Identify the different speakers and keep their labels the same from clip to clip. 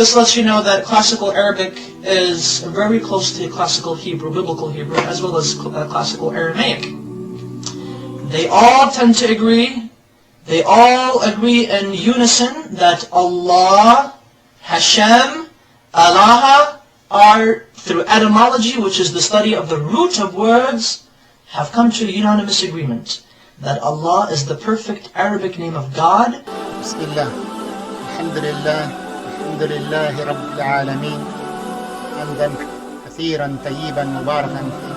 Speaker 1: This lets you know that classical Arabic is very close to classical Hebrew, biblical Hebrew, as well as classical Aramaic. They all tend to agree, they all agree in unison that Allah, Hashem, Allah are, through etymology, which is the study of the root of words, have come to a unanimous agreement that Allah is the perfect Arabic name of God.
Speaker 2: Bismillah, alhamdulillah, alhamdulillahi rabbil alameen, hamdan kathiran tayyiban mubarakan fi.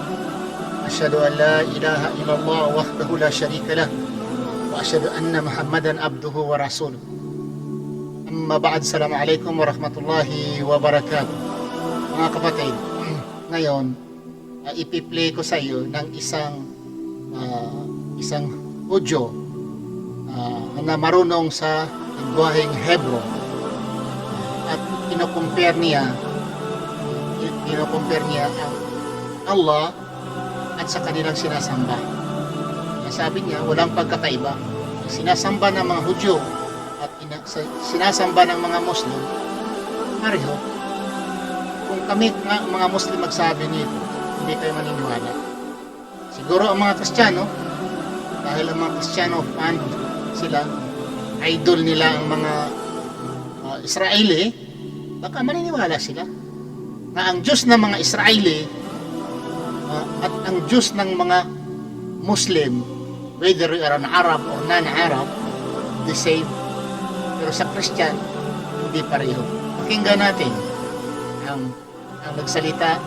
Speaker 2: Ashhadu an la ilaha illallah wahdahu la sharika lah, wa ashhadu anna Muhammadan abduhu wa rasuluh. Amma ba'd, assalamu alaikum wa rahmatullahi wa barakatuh. Mga kapatid, ngayon, ipi-play ko sa iyo ng isang Hudyo na marunong sa lingwaheng Hebro, at kino-compare niya ang Allah at sa kanilang sinasamba. Sabi niya, walang pagkakaiba. Sinasamba ng mga Hudyo at sinasamba ng mga Muslim, pareho. Kung kami mga Muslim magsabi nito, hindi kayo maniniwala. Siguro ang mga Kristiyano, dahil ang mga Kristiyano fan sila, idol nila ang mga Israeli, baka maniniwala sila na ang Diyos ng mga Israeli at ang Diyos ng mga Muslim, whether you are an Arab or non-Arab, the same. Pero sa Christian, hindi pareho. Pakinggan natin ang nagsalita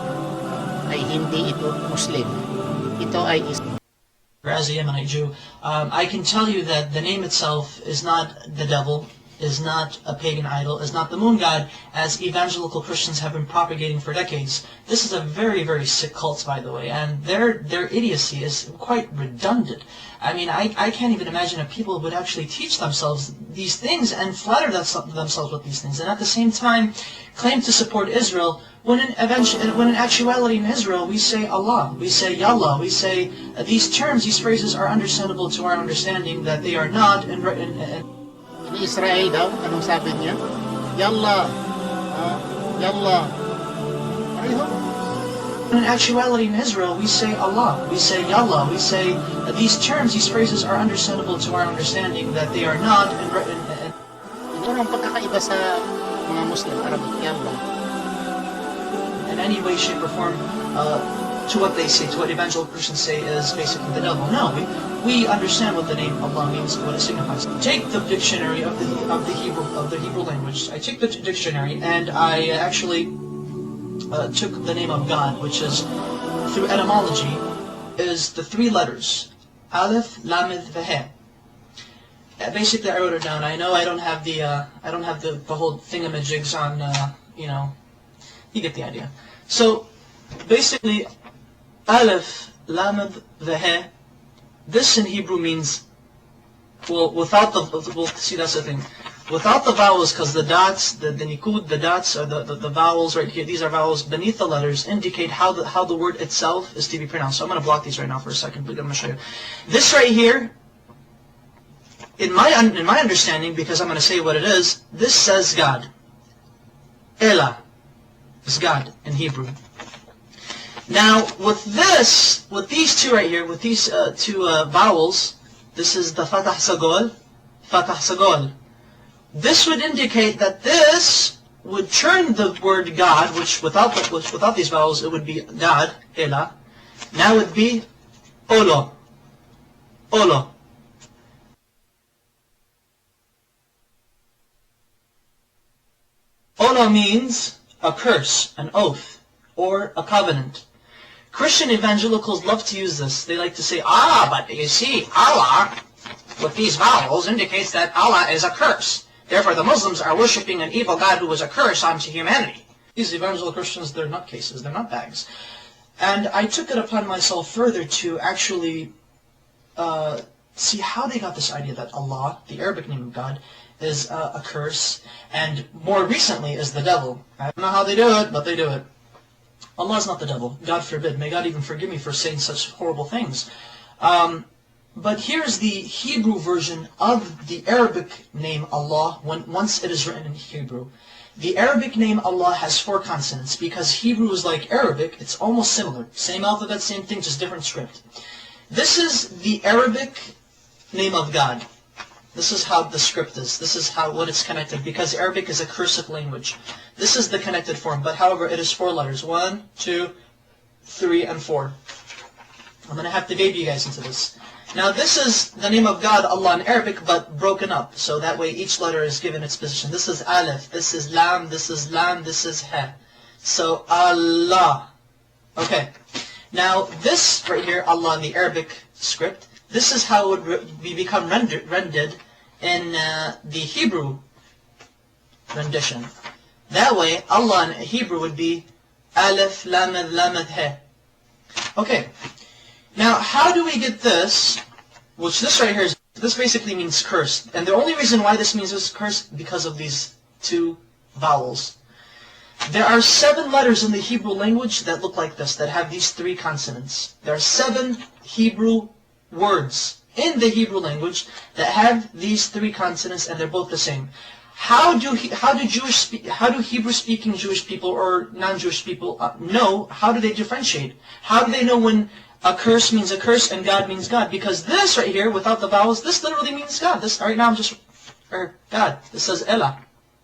Speaker 2: ay hindi ito Muslim. Ito ay Islam.
Speaker 1: As a Yemenite Jew, I can tell you that the name itself is not the devil, is not a pagan idol, is not the moon god, as evangelical Christians have been propagating for decades. This is a very, very sick cult, by the way, and their idiocy is quite redundant. I mean, I can't even imagine if people would actually teach themselves these things and flatter themselves with these things, and at the same time claim to support Israel, when in actuality in Israel we say Allah, we say Yallah, we say these terms, these phrases are understandable to our understanding that they are not. In
Speaker 2: Israel daw, anong sabi niya? Yallah, Yallah.
Speaker 1: In actuality in Israel we say Allah, we say Yallah, we say these terms, these phrases are understandable to our understanding that they are not.
Speaker 2: Ano ang pagkakaiba sa mga Muslim, Arabic, Yallah?
Speaker 1: In any way, shape, or form, to what they say, to what evangelical Christians say is basically the devil. No, we understand what the name Allah means, what it signifies. Take the dictionary of the Hebrew language. I take the dictionary and I actually took the name of God, which is, through etymology, is the three letters Aleph, Lamed, Veh. Basically, I wrote it down. I know I don't have the whole thingamajigs on you get the idea. So basically, Aleph, Lamed, Veh, this in Hebrew means, well, see, that's the thing. Without the vowels, because the dots, the nikud, the dots, or the vowels right here, these are vowels beneath the letters, indicate how the word itself is to be pronounced. So I'm going to block these right now for a second, but I'm going to show you. This right here, in my understanding, because I'm going to say what it is, this says God. Elah is God in Hebrew. Now, with these two right here, with these two vowels, this is the Fatah Sagol, Fatah Sagol. This would indicate that this would turn the word God, which without these vowels it would be God, Elah. Now it would be Olo, Olo. Olo means a curse, an oath, or a covenant. Christian evangelicals love to use this. They like to say, but you see, Allah, with these vowels, indicates that Allah is a curse. Therefore, the Muslims are worshipping an evil God who is a curse onto humanity. These evangelical Christians, they're nutcases, they're nutbags. And I took it upon myself further to actually see how they got this idea that Allah, the Arabic name of God, is a curse, and more recently is the devil. I don't know how they do it, but they do it. Allah is not the devil. God forbid. May God even forgive me for saying such horrible things. But here's the Hebrew version of the Arabic name Allah once it is written in Hebrew. The Arabic name Allah has 4 consonants. Because Hebrew is like Arabic, it's almost similar. Same alphabet, same thing, just different script. This is the Arabic name of God. This is how the script is. This is what it's connected. Because Arabic is a cursive language. This is the connected form. But however, it is 4 letters. 1, 2, 3, and 4. I'm going to have to baby you guys into this. Now this is the name of God, Allah, in Arabic, but broken up. So that way each letter is given its position. This is Aleph, this is Lam, this is Lam, this is Ha. So Allah. Okay. Now this right here, Allah in the Arabic script, this is how it would become rendered in the Hebrew rendition. That way, Allah in Hebrew would be Aleph, Lamed, Lamed, Ha. Okay. Now, how do we get this? Which this right here is, this basically means cursed. And the only reason why this means it's cursed, because of these 2 vowels. There are 7 letters in the Hebrew language that look like this, that have these 3 consonants. There are 7 Hebrew words in the Hebrew language that have these 3 consonants, and they're both the same. How do Hebrew-speaking Jewish people or non-Jewish people know? How do they differentiate? How do they know when a curse means a curse and God means God? Because this right here, without the vowels, this literally means God. This right now I'm just, God. This says Ella,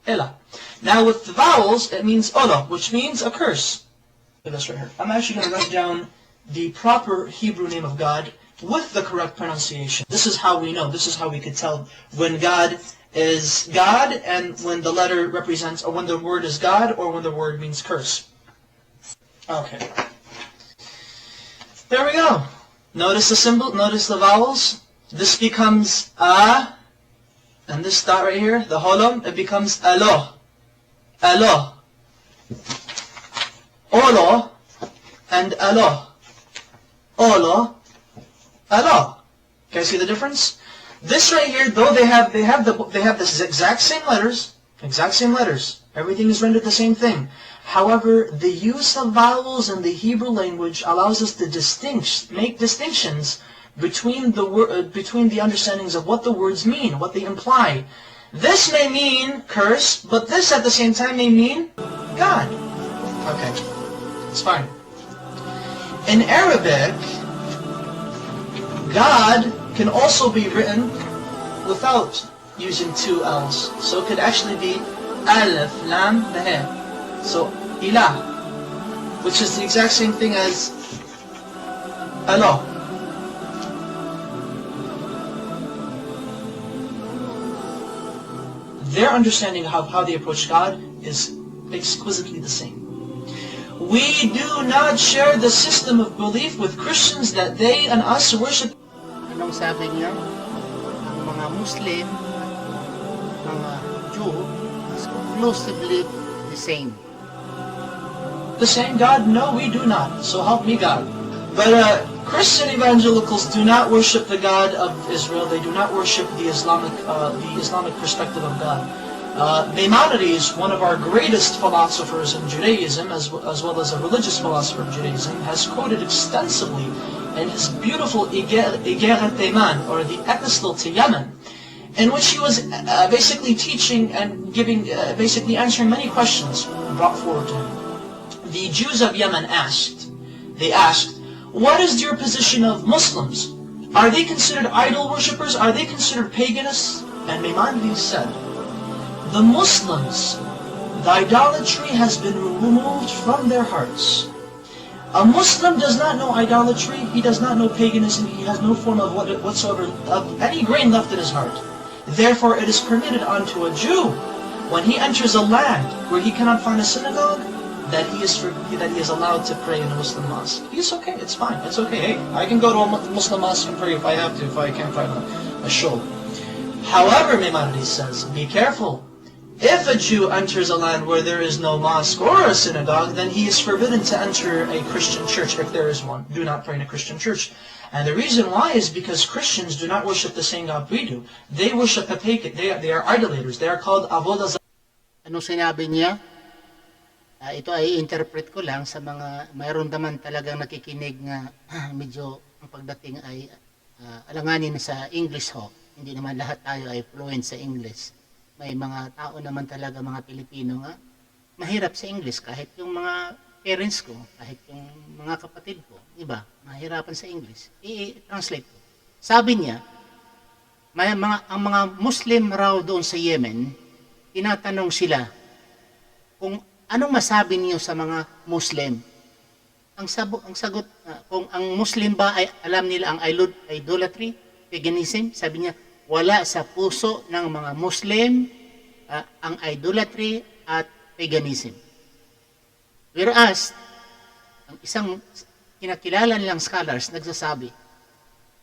Speaker 1: Ella. Now with the vowels, it means Ola, which means a curse. Look at this right here. I'm actually going to write down the proper Hebrew name of God with the correct pronunciation. This is how we know. This is how we could tell when God is God, and when the letter represents, or when the word is God, or when the word means curse. Okay. There we go. Notice the symbol, notice the vowels. This becomes A, and this dot right here, the holom, it becomes Alo. Alo. Olo, and Alo. Olo, Alo. Can you see the difference? This right here, though they have the exact same letters, everything is rendered the same thing. However, the use of vowels in the Hebrew language allows us to make distinctions between the understandings of what the words mean, what they imply. This may mean curse, but this at the same time may mean God. Okay, it's fine. In Arabic, God can also be written without using 2 L's. So it could actually be Aleph, Lam, He. So Ilah, which is the exact same thing as Allah. Their understanding of how they approach God is exquisitely the same. We do not share the system of belief with Christians that they and us worship.
Speaker 2: Anong sabi niya? Ang mga Muslim, mga Jew, is exclusively the same.
Speaker 1: The same God? No, we do not. So help me God. But Christian evangelicals do not worship the God of Israel. They do not worship the Islamic perspective of God. Maimonides, one of our greatest philosophers in Judaism, as well as a religious philosopher of Judaism, has quoted extensively in his beautiful Igeret Teiman, or the Epistle to Yemen, in which he was basically teaching and giving, basically answering many questions brought forward to him. The Jews of Yemen asked, what is your position of Muslims? Are they considered idol worshippers? Are they considered paganists? And Maimonides said, the Muslims, the idolatry has been removed from their hearts. A Muslim does not know idolatry, he does not know paganism, he has no form of whatsoever of any grain left in his heart. Therefore it is permitted unto a Jew, when he enters a land where he cannot find a synagogue, that he is allowed to pray in a Muslim mosque. He's okay, it's fine, it's okay. Hey, I can go to a Muslim mosque and pray if I have to, if I can't find a shul. However, Maimonides says, be careful. If a Jew enters a land where there is no mosque or a synagogue, then he is forbidden to enter a Christian church, if there is one. Do not pray in a Christian church. And the reason why is because Christians do not worship the same God we do. They worship a pagan. They are idolaters. They are called avodah zarah.
Speaker 2: Ano sinabi niya? Ito ay interpret ko lang sa mga mayroon naman talagang nakikinig nga medyo ang pagdating ay alanganin sa English ho. Hindi naman lahat tayo ay fluent sa English. May mga tao naman talaga, mga Pilipino nga, mahirap sa English kahit yung mga parents ko, kahit yung mga kapatid ko, iba, mahirapan sa English. I-translate ko. Sabi niya, ang mga Muslim raw doon sa Yemen, tinatanong sila kung anong masabi niyo sa mga Muslim. Ang sagot, kung ang Muslim ba ay alam nila ang idolatry, paganism, sabi niya, wala sa puso ng mga Muslim ang idolatry at paganism. Whereas, ang isang kinakilala nilang scholars nagsasabi,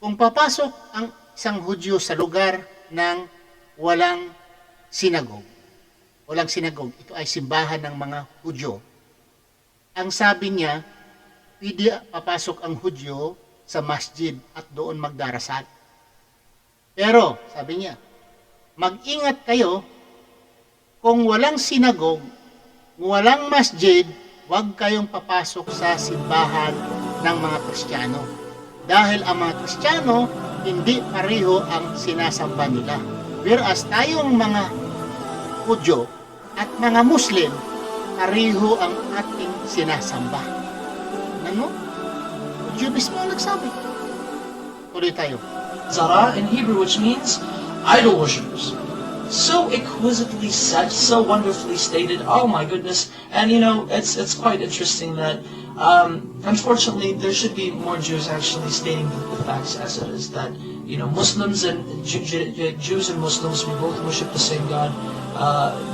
Speaker 2: kung papasok ang isang Hudyo sa lugar ng walang sinagog, ito ay simbahan ng mga Hudyo. Ang sabi niya, pwede papasok ang Hudyo sa masjid at doon magdarasal. Pero, sabi niya, mag-ingat kayo kung walang sinagog, walang masjid, huwag kayong papasok sa simbahan ng mga Kristiyano. Dahil ang mga Kristiyano, hindi pareho ang sinasamba nila. Whereas tayong mga Hudyo at mga Muslim, pareho ang ating sinasamba. Ano? Hudyo mismo ang nagsabi. Tuloy tayo.
Speaker 1: Zara in Hebrew, which means idol worshippers. So exquisitely said, so wonderfully stated. Oh my goodness! And it's quite interesting that unfortunately there should be more Jews actually stating the facts as it is. That Muslims and Jews and Muslims, we both worship the same God.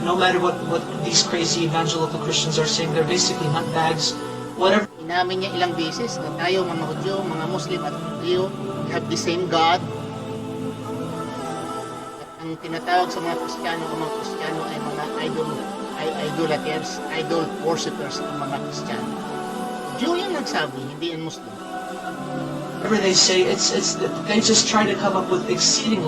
Speaker 1: No matter what these crazy evangelical Christians are saying, they're basically nutbags. Whatever.
Speaker 2: Inamin niya ilang beses na tayo mga Hudyo, mga Muslim at Hudyo, we have the same God. At ang tinatawag sa mga Kristiyano ay mga idolaters, idol worshippers ng mga Kristiyano. Jew yung nagsabi, hindi ang Muslim.
Speaker 1: Whatever they say, they just try to come up with exceeding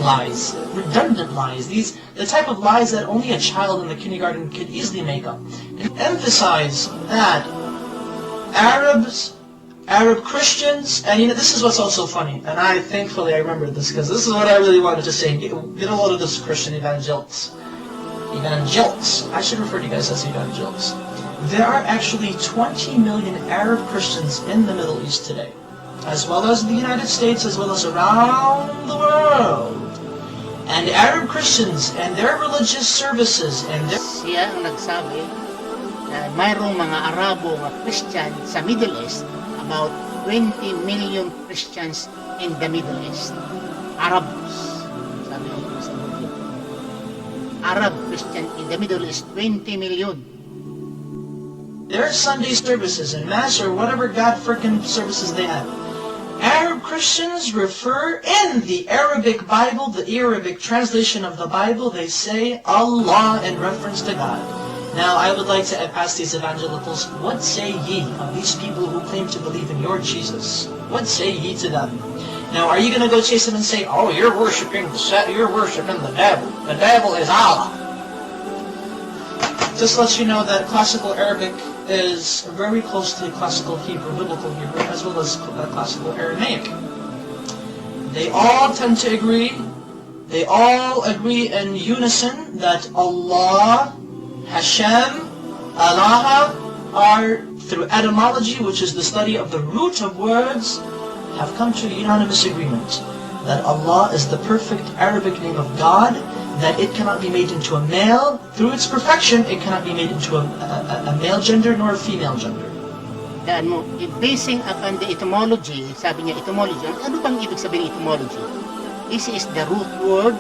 Speaker 1: lies, redundant lies. The type of lies that only a child in the kindergarten could easily make up. And emphasize that Arab Christians, and this is what's also funny, and thankfully I remember this because this is what I really wanted to say. Get a load of this Christian evangelicals. I should refer to you guys as evangelicals. There are actually 20 million Arab Christians in the Middle East today, as well as the United States, as well as around the world. And Arab Christians and their religious services and their...
Speaker 2: Siya ang nagsabi na mayroong mga Arabo, mga Christian sa Middle East, about 20 million Christians in the Middle East. Arabs, sabi niyo sa Muslim. Arab Christian in the Middle East, 20 million.
Speaker 1: Their Sunday services and Mass or whatever God-freaking services they have. Arab Christians refer in the Arabic Bible, the Arabic translation of the Bible, they say Allah in reference to God. Now, I would like to ask these evangelicals, what say ye of these people who claim to believe in your Jesus? What say ye to them? Now, are you going to go chase them and say, oh, you're worshiping the devil. The devil is Allah. Just to let you know that classical Arabic is very close to classical Hebrew, biblical Hebrew, as well as classical Aramaic. They all tend to agree, they all agree in unison that Allah, Hashem, Allah are, through etymology, which is the study of the root of words, have come to a unanimous agreement that Allah is the perfect Arabic name of God, that it cannot be made into a male. Through its perfection, it cannot be made into a male gender nor a female gender.
Speaker 2: Basing upon the etymology, sabi niya etymology, ano bang ibig sabihin etymology? This is the root word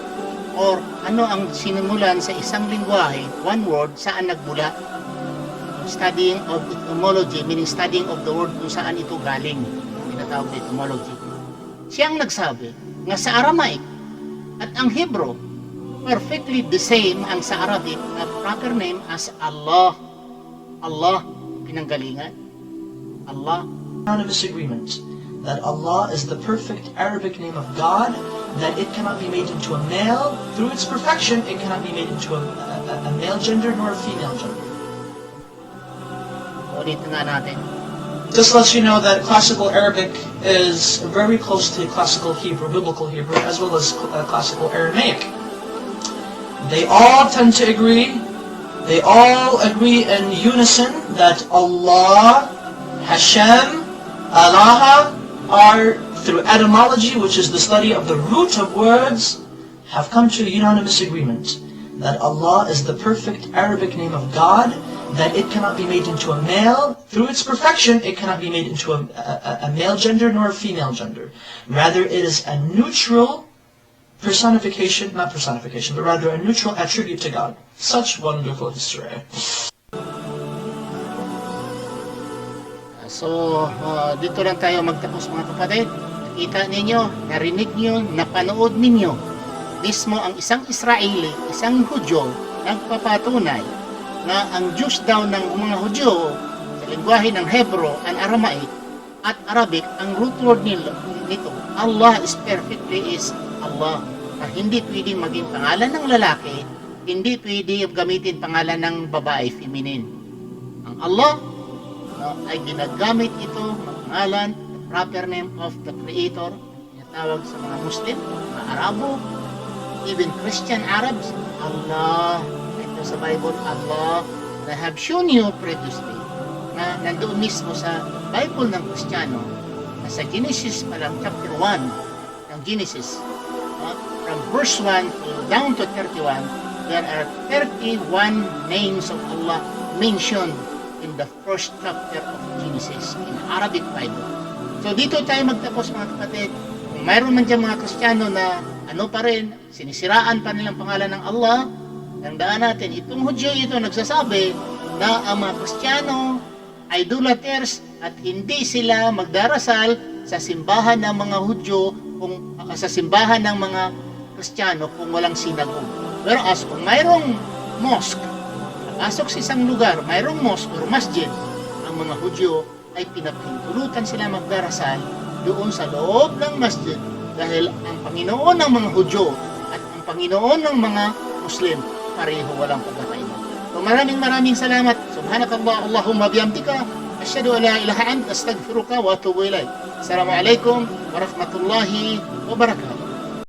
Speaker 2: or ano ang sinimulan sa isang lingwahe, one word, saan nagmula. Studying of etymology, meaning studying of the word kung saan ito galing. Tinatawag na etymology. Siya ang nagsabi nga sa Aramaic at ang Hebrew, perfectly the same ang sa Arabic na proper name as Allah. Allah, pinanggalingan. Allah.
Speaker 1: Unanimous agreement that Allah is the perfect Arabic name of God, that it cannot be made into a male. Through its perfection, it cannot be made into a male gender nor a female gender.
Speaker 2: Ulit nga natin.
Speaker 1: Just lets you know that classical Arabic is very close to classical Hebrew, biblical Hebrew, as well as classical Aramaic. They all tend to agree, They all agree in unison that Allah, Hashem, Allah are, through etymology, which is the study of the root of words, have come to a unanimous agreement that Allah is the perfect Arabic name of God, that it cannot be made into a male. Through its perfection, it cannot be made into a male gender nor a female gender. Rather, it is a neutral personification, not personification, but rather a neutral attribute to God. Such wonderful history.
Speaker 2: So, dito lang tayo magtapos mga kapatid. Nakita ninyo, narinig nyo, napanood ninyo. Mismo ang isang Israeli, isang Hudyo, nagpapatunay na ang Diyos daw ng mga Hudyo sa lingwahe ng Hebrew, ang Aramaic, at Arabic, ang root word nito, Allah is perfectly is Allah. Na hindi pwedeng maging pangalan ng lalaki, hindi pwedeng gamitin pangalan ng babae, feminine. Ang Allah ay ginagamit ito ng pangalan, the proper name of the Creator, tinatawag sa mga Muslim, mga Arabo, even Christian Arabs, Allah. Ito sa Bible, Allah. I have shown you previously na nandoon mismo sa Bible ng Kristiyano, na sa Genesis pa lang, chapter 1 ng Genesis, from verse 1 down to 31, there are 31 names of Allah mentioned in the first chapter of Genesis in Arabic Bible. So dito tayo magtapos mga kapatid. Kung mayroon man dyan mga Kristiyano na ano pa rin, sinisiraan pa nilang pangalan ng Allah, tandaan natin, itong Hudyo ito nagsasabi na ang mga Kristiyano idolaters at hindi sila magdarasal sa simbahan ng mga Hudyo, kung sa simbahan ng mga Kristiyano kung walang sinagogue. Pero as kung mayroong mosque, pasok sa isang lugar, mayroong mosque or masjid, ang mga Hudyo ay pinapahintulutan sila magdarasal doon sa loob ng masjid dahil ang Panginoon ng mga Hudyo at ang Panginoon ng mga Muslim pareho walang pagkakaiba. So maraming salamat. Subhanakallah, Allahumma bihamdika, asyhadu an la ilaha illa anta, astaghfiruka wa atubu ilaik. Assalamualaikum warahmatullahi wabarakatuh.